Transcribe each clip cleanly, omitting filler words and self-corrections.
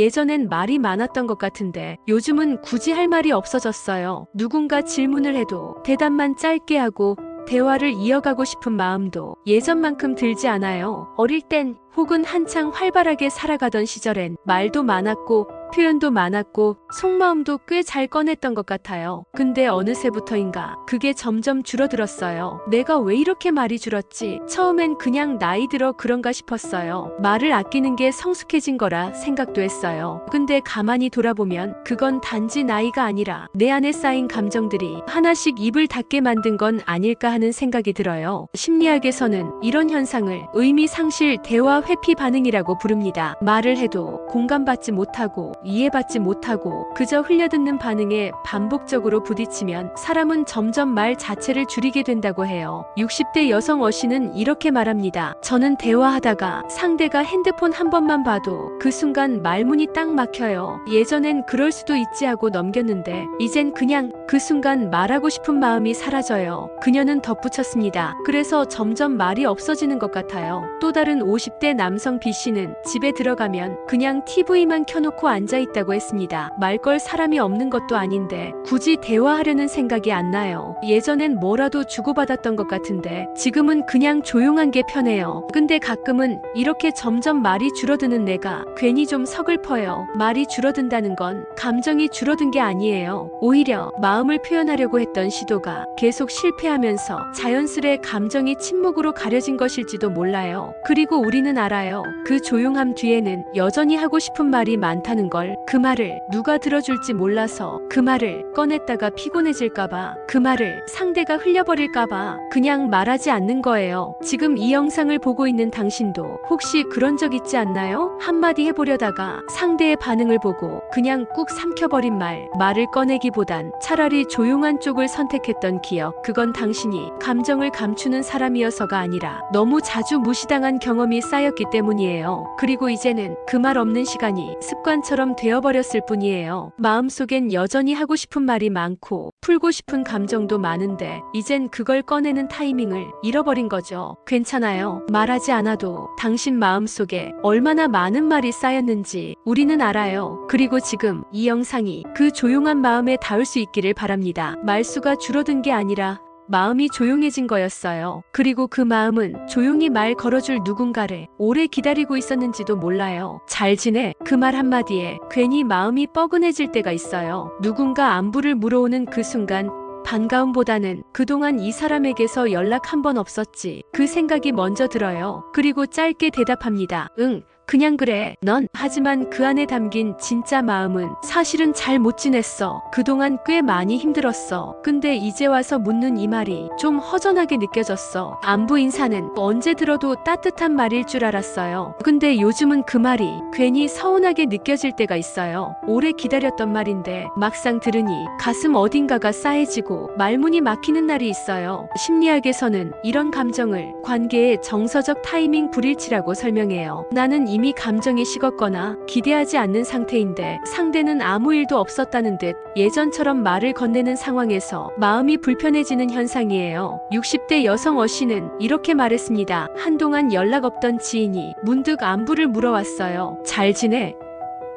예전엔 말이 많았던 것 같은데 요즘은 굳이 할 말이 없어졌어요. 누군가 질문을 해도 대답만 짧게 하고 대화를 이어가고 싶은 마음도 예전만큼 들지 않아요. 어릴 땐 혹은 한창 활발하게 살아가던 시절엔 말도 많았고 표현도 많았고 속마음도 꽤 잘 꺼냈던 것 같아요. 근데 어느새부터인가 그게 점점 줄어들었어요. 내가 왜 이렇게 말이 줄었지? 처음엔 그냥 나이 들어 그런가 싶었어요. 말을 아끼는 게 성숙해진 거라 생각도 했어요. 근데 가만히 돌아보면 그건 단지 나이가 아니라 내 안에 쌓인 감정들이 하나씩 입을 닫게 만든 건 아닐까 하는 생각이 들어요. 심리학에서는 이런 현상을 의미 상실 대화 회피 반응이라고 부릅니다. 말을 해도 공감받지 못하고 이해받지 못하고 그저 흘려듣는 반응에 반복적으로 부딪히면 사람은 점점 말 자체를 줄이게 된다고 해요. 60대 여성 어씨는 이렇게 말합니다. 저는 대화하다가 상대가 핸드폰 한 번만 봐도 그 순간 말문이 딱 막혀요. 예전엔 그럴 수도 있지 하고 넘겼는데 이젠 그냥 그 순간 말하고 싶은 마음이 사라져요. 그녀는 덧붙였습니다. 그래서 점점 말이 없어지는 것 같아요. 또 다른 50대 남성 B씨는 집에 들어가면 그냥 TV만 켜놓고 앉아있다고 했습니다. 말 걸 사람이 없는 것도 아닌데 굳이 대화하려는 생각이 안 나요. 예전엔 뭐라도 주고받았던 것 같은데 지금은 그냥 조용한 게 편해요. 근데 가끔은 이렇게 점점 말이 줄어드는 내가 괜히 좀 서글퍼요. 말이 줄어든다는 건 감정이 줄어든 게 아니에요. 오히려 마음을 표현하려고 했던 시도가 계속 실패하면서 자연스레 감정이 침묵으로 가려진 것일지도 몰라요. 그리고 우리는 알아요. 그 조용함 뒤에는 여전히 하고 싶은 말이 많다는 걸. 그 말을 누가 들어줄지 몰라서 그 말을 꺼냈다가 피곤해질까봐 그 말을 상대가 흘려버릴까봐 그냥 말하지 않는 거예요. 지금 이 영상을 보고 있는 당신도 혹시 그런 적 있지 않나요? 한마디 해보려다가 상대의 반응을 보고 그냥 꾹 삼켜버린 말을 꺼내기보단 차라리 조용한 쪽을 선택했던 기억. 그건 당신이 감정을 감추는 사람이어서가 아니라 너무 자주 무시당한 경험이 쌓였기 때문이에요. 그리고 이제는 그 말 없는 시간이 습관처럼 되어버렸을 뿐이에요. 마음속엔 여전히 하고 싶은 말이 많고 풀고 싶은 감정도 많은데 이젠 그걸 꺼내는 타이밍을 잃어버린 거죠. 괜찮아요. 말하지 않아도 당신 마음속에 얼마나 많은 말이 쌓였는지 우리는 알아요. 그리고 지금 이 영상이 그 조용한 마음에 닿을 수 있기를 바랍니다. 말수가 줄어든 게 아니라 마음이 조용해진 거였어요. 그리고 그 마음은 조용히 말 걸어줄 누군가를 오래 기다리고 있었는지도 몰라요. 잘 지내? 그 말 한마디에 괜히 마음이 뻐근해질 때가 있어요. 누군가 안부를 물어오는 그 순간 반가움보다는 그동안 이 사람에게서 연락 한 번 없었지. 그 생각이 먼저 들어요. 그리고 짧게 대답합니다. 응. 그냥 그래. 넌. 하지만 그 안에 담긴 진짜 마음은 사실은 잘 못 지냈어. 그동안 꽤 많이 힘들었어. 근데 이제 와서 묻는 이 말이 좀 허전하게 느껴졌어. 안부 인사는 언제 들어도 따뜻한 말일 줄 알았어요. 근데 요즘은 그 말이 괜히 서운하게 느껴질 때가 있어요. 오래 기다렸던 말인데 막상 들으니 가슴 어딘가가 싸해지고 말문이 막히는 날이 있어요. 심리학에서는 이런 감정을 관계의 정서적 타이밍 불일치라고 설명해요. 나는 이미 감정이 식었거나 기대하지 않는 상태인데 상대는 아무 일도 없었다는 듯 예전처럼 말을 건네는 상황에서 마음이 불편해지는 현상이에요. 60대 여성 어씨는 이렇게 말했습니다. 한동안 연락 없던 지인이 문득 안부를 물어왔어요. 잘 지내?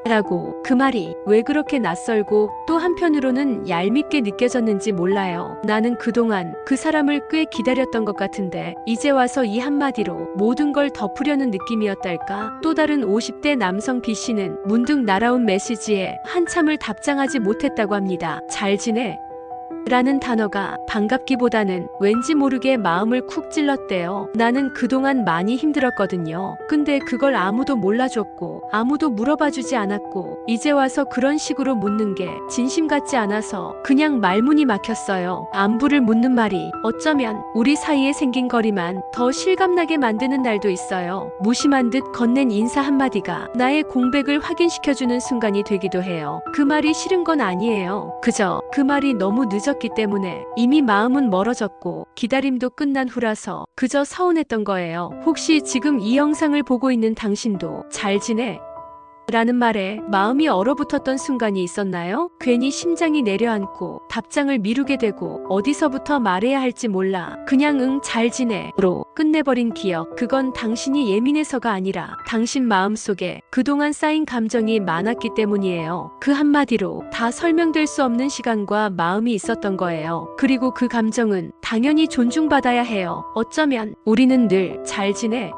라고. 그 말이 왜 그렇게 낯설고 또 한편으로는 얄밉게 느껴졌는지 몰라요. 나는 그동안 그 사람을 꽤 기다렸던 것 같은데 이제 와서 이 한마디로 모든 걸 덮으려는 느낌이었달까? 또 다른 50대 남성 B씨는 문득 날아온 메시지에 한참을 답장하지 못했다고 합니다. 잘 지내? 라는 단어가 반갑기보다는 왠지 모르게 마음을 쿡 찔렀대요. 나는 그동안 많이 힘들었거든요. 근데 그걸 아무도 몰라줬고 아무도 물어봐주지 않았고 이제 와서 그런 식으로 묻는 게 진심 같지 않아서 그냥 말문이 막혔어요. 안부를 묻는 말이 어쩌면 우리 사이에 생긴 거리만 더 실감나게 만드는 날도 있어요. 무심한 듯 건넨 인사 한마디가 나의 공백을 확인시켜주는 순간이 되기도 해요. 그 말이 싫은 건 아니에요. 그저 그 말이 너무 늦었기 때문에 이미 마음은 멀어졌고 기다림도 끝난 후라서 그저 서운했던 거예요. 혹시 지금 이 영상을 보고 있는 당신도 잘 지내? 라는 말에 마음이 얼어붙었던 순간이 있었나요? 괜히 심장이 내려앉고 답장을 미루게 되고 어디서부터 말해야 할지 몰라 그냥 응 잘 지내로 끝내버린 기억. 그건 당신이 예민해서가 아니라 당신 마음속에 그동안 쌓인 감정이 많았기 때문이에요. 그 한마디로 다 설명될 수 없는 시간과 마음이 있었던 거예요. 그리고 그 감정은 당연히 존중받아야 해요. 어쩌면 우리는 늘 잘 지내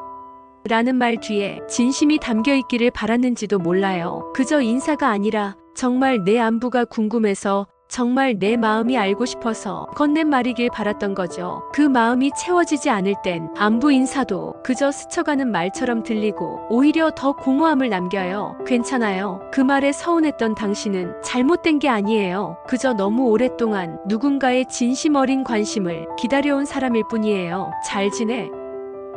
라는 말 뒤에 진심이 담겨 있기를 바랐는지도 몰라요. 그저 인사가 아니라 정말 내 안부가 궁금해서 정말 내 마음이 알고 싶어서 건넨 말이길 바랐던 거죠. 그 마음이 채워지지 않을 땐 안부 인사도 그저 스쳐가는 말처럼 들리고 오히려 더 공허함을 남겨요. 괜찮아요. 그 말에 서운했던 당신은 잘못된 게 아니에요. 그저 너무 오랫동안 누군가의 진심 어린 관심을 기다려온 사람일 뿐이에요. 잘 지내?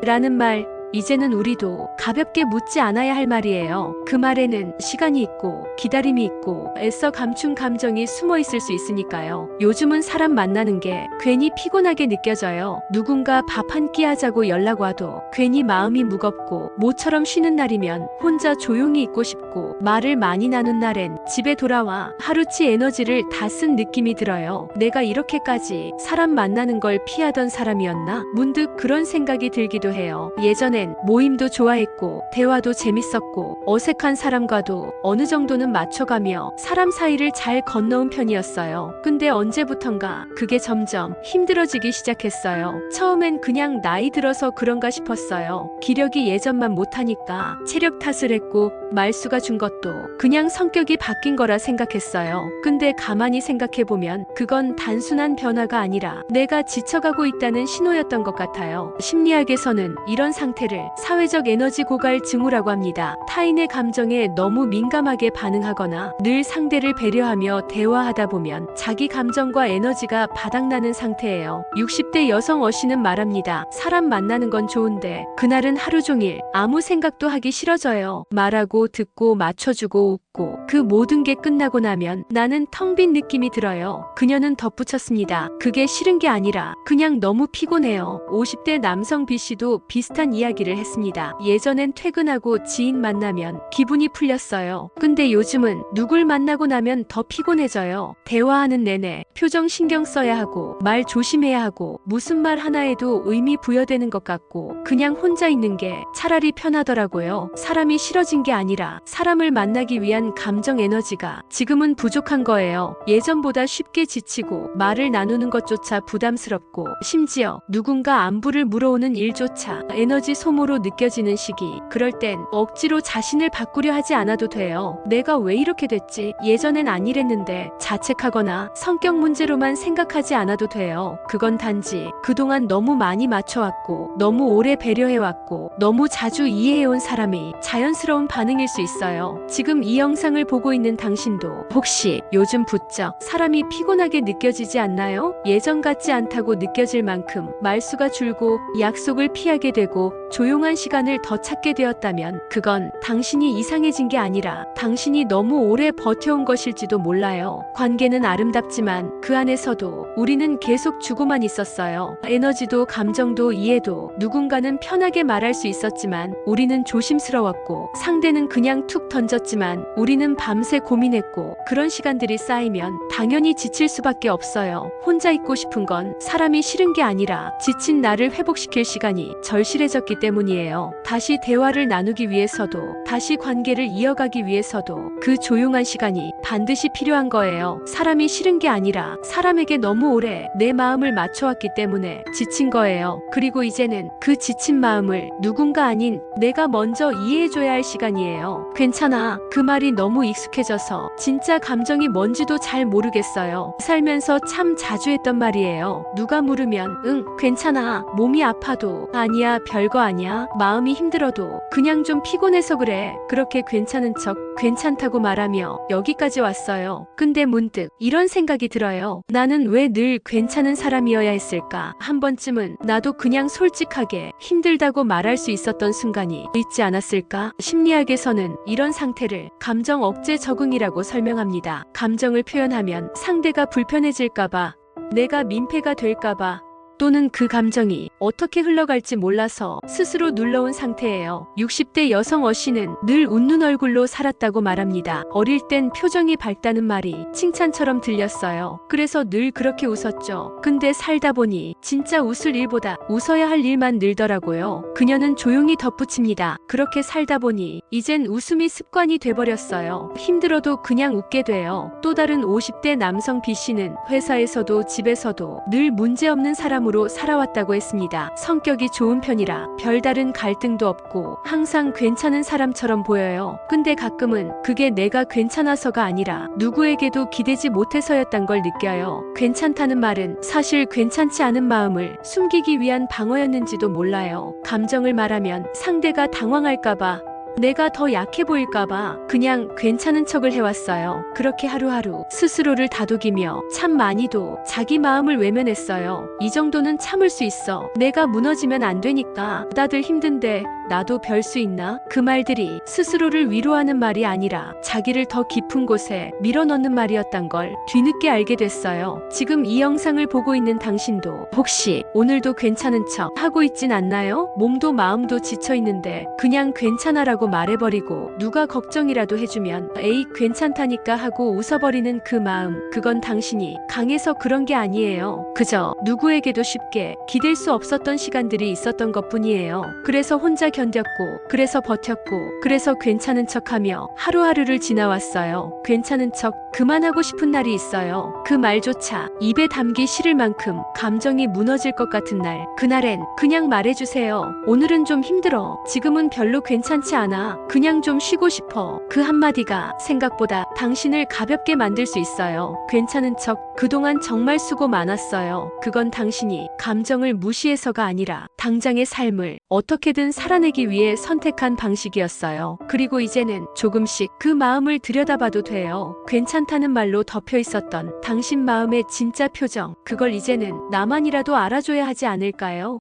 라는 말, 이제는 우리도 가볍게 묻지 않아야 할 말이에요. 그 말에는 시간이 있고 기다림이 있고 애써 감춘 감정이 숨어 있을 수 있으니까요. 요즘은 사람 만나는 게 괜히 피곤하게 느껴져요. 누군가 밥 한 끼 하자고 연락 와도 괜히 마음이 무겁고 모처럼 쉬는 날이면 혼자 조용히 있고 싶고 말을 많이 나눈 날엔 집에 돌아와 하루치 에너지를 다 쓴 느낌이 들어요. 내가 이렇게까지 사람 만나는 걸 피하던 사람이었나? 문득 그런 생각이 들기도 해요. 예전에 모임도 좋아했고 대화도 재밌었고 어색한 사람과도 어느 정도는 맞춰가며 사람 사이를 잘 건너온 편이었어요. 근데 언제부턴가 그게 점점 힘들어지기 시작했어요. 처음엔 그냥 나이 들어서 그런가 싶었어요. 기력이 예전만 못하니까 체력 탓을 했고 말수가 준 것도 그냥 성격이 바뀐 거라 생각했어요. 근데 가만히 생각해보면 그건 단순한 변화가 아니라 내가 지쳐가고 있다는 신호였던 것 같아요. 심리학에서는 이런 상태를 사회적 에너지 고갈 징후라고 합니다. 타인의 감정에 너무 민감하게 반응하거나 늘 상대를 배려하며 대화하다 보면 자기 감정과 에너지가 바닥나는 상태예요. 60대 여성 어씨는 말합니다. 사람 만나는 건 좋은데 그날은 하루 종일 아무 생각도 하기 싫어져요. 말하고 듣고 맞춰주고 웃고 그 모든 게 끝나고 나면 나는 텅 빈 느낌이 들어요. 그녀는 덧붙였습니다. 그게 싫은 게 아니라 그냥 너무 피곤해요. 50대 남성 B씨도 비슷한 이야기를 했습니다. 예전엔 퇴근하고 지인 만나면 기분이 풀렸어요. 근데 요즘은 누굴 만나고 나면 더 피곤해져요. 대화하는 내내 표정 신경 써야 하고 말 조심해야 하고 무슨 말 하나에도 의미 부여되는 것 같고 그냥 혼자 있는 게 차라리 편하더라고요. 사람이 싫어진 게 아니라 사람을 만나기 위한 감정 에너지가 지금은 부족한 거예요. 예전보다 쉽게 지치고 말을 나누는 것조차 부담스럽고 심지어 누군가 안부를 물어오는 일조차 에너지 소모로 느껴지는 시기. 그럴 땐 억지로 자신을 바꾸려 하지 않아도 돼요. 내가 왜 이렇게 됐지? 예전엔 안 이랬는데 자책하거나 성격 문제로만 생각하지 않아도 돼요. 그건 단지 그동안 너무 많이 맞춰왔고 너무 오래 배려해왔고 너무 자주 이해해온 사람이 자연스러운 반응일 수 있어요. 지금 이 영상을 보고 있는 당신도 혹시 요즘 부쩍 사람이 피곤하게 느껴지지 않나요? 예전 같지 않다고 느껴질 만큼 말수가 줄고 약속을 피하게 되고 조용한 시간을 더 찾게 되었다면 그건 당신이 이상해진 게 아니라 당신이 너무 오래 버텨온 것일지도 몰라요. 관계는 아름답지만 그 안에서도 우리는 계속 주고만 있었어요. 에너지도 감정도 이해도 누군가는 편하게 말할 수 있었지만 우리는 조심스러웠고 상대는 그냥 툭 던졌지만 우리는 밤새 고민했고 그런 시간들이 쌓이면 당연히 지칠 수밖에 없어요. 혼자 있고 싶은 건 사람이 싫은 게 아니라 지친 나를 회복시킬 시간이 절실해졌기 때문이에요. 다시 대화를 나누기 위해서도 다시 관계를 이어가기 위해서도 그 조용한 시간이 반드시 필요한 거예요. 사람이 싫은 게 아니라 사람에게 너무 오래 내 마음을 맞춰왔기 때문에 지친 거예요. 그리고 이제는 그 지친 마음을 누군가 아닌 내가 먼저 이해해줘야 할 시간이에요. 괜찮아. 그 말이 너무 익숙해져서 진짜 감정이 뭔지도 잘 모르겠어요. 살면서 참 자주 했던 말이에요. 누가 물으면 응, 괜찮아. 몸이 아파도 아니야, 별거 아니야. 마음이 힘들어도 그냥 좀 피곤해서 그래. 그렇게 괜찮은 척 괜찮다고 말하며 여기까지 왔어요. 근데 문득 이런 생각이 들어요. 나는 왜 늘 괜찮은 사람이어야 했을까? 한 번쯤은 나도 그냥 솔직하게 힘들다고 말할 수 있었던 순간이 있지 않았을까? 심리학에서는 이런 상태를 감정 억제 적응이라고 설명합니다. 감정을 표현하면 상대가 불편해질까봐, 내가 민폐가 될까봐, 또는 그 감정이 어떻게 흘러갈지 몰라서 스스로 눌러온 상태예요. 60대 여성 어 씨는 늘 웃는 얼굴로 살았다고 말합니다. 어릴 땐 표정이 밝다는 말이 칭찬처럼 들렸어요. 그래서 늘 그렇게 웃었죠. 근데 살다 보니 진짜 웃을 일보다 웃어야 할 일만 늘더라고요. 그녀는 조용히 덧붙입니다. 그렇게 살다 보니 이젠 웃음이 습관이 돼버렸어요. 힘들어도 그냥 웃게 돼요. 또 다른 50대 남성 B 씨는 회사에서도 집에서도 늘 문제없는 사람으로 살아왔다고 했습니다. 성격이 좋은 편이라 별다른 갈등도 없고 항상 괜찮은 사람처럼 보여요. 근데 가끔은 그게 내가 괜찮아서가 아니라 누구에게도 기대지 못해서였단 걸 느껴요. 괜찮다는 말은 사실 괜찮지 않은 마음을 숨기기 위한 방어였는지도 몰라요. 감정을 말하면 상대가 당황할까봐, 내가 더 약해 보일까봐 그냥 괜찮은 척을 해왔어요. 그렇게 하루하루 스스로를 다독이며 참 많이도 자기 마음을 외면했어요. 이 정도는 참을 수 있어. 내가 무너지면 안 되니까. 다들 힘든데 나도 별 수 있나? 그 말들이 스스로를 위로하는 말이 아니라 자기를 더 깊은 곳에 밀어넣는 말이었단 걸 뒤늦게 알게 됐어요. 지금 이 영상을 보고 있는 당신도 혹시 오늘도 괜찮은 척 하고 있진 않나요? 몸도 마음도 지쳐 있는데 그냥 괜찮아라고 말해버리고 누가 걱정이라도 해주면 에이 괜찮다니까 하고 웃어버리는 그 마음, 그건 당신이 강해서 그런 게 아니에요. 그저 누구에게도 쉽게 기댈 수 없었던 시간들이 있었던 것뿐이에요. 그래서 혼자 견뎠고, 그래서 버텼고, 그래서 괜찮은 척하며 하루하루를 지나왔어요. 괜찮은 척 그만하고 싶은 날이 있어요. 그 말조차 입에 담기 싫을 만큼 감정이 무너질 것 같은 날, 그날엔 그냥 말해주세요. 오늘은 좀 힘들어. 지금은 별로 괜찮지 않아. 그냥 좀 쉬고 싶어. 그 한마디가 생각보다 당신을 가볍게 만들 수 있어요. 괜찮은 척 그동안 정말 수고 많았어요. 그건 당신이 감정을 무시해서가 아니라 당장의 삶을 어떻게든 살아내기 위해 선택한 방식이었어요. 그리고 이제는 조금씩 그 마음을 들여다봐도 돼요. 괜찮다는 말로 덮여 있었던 당신 마음의 진짜 표정, 그걸 이제는 나만이라도 알아줘야 하지 않을까요?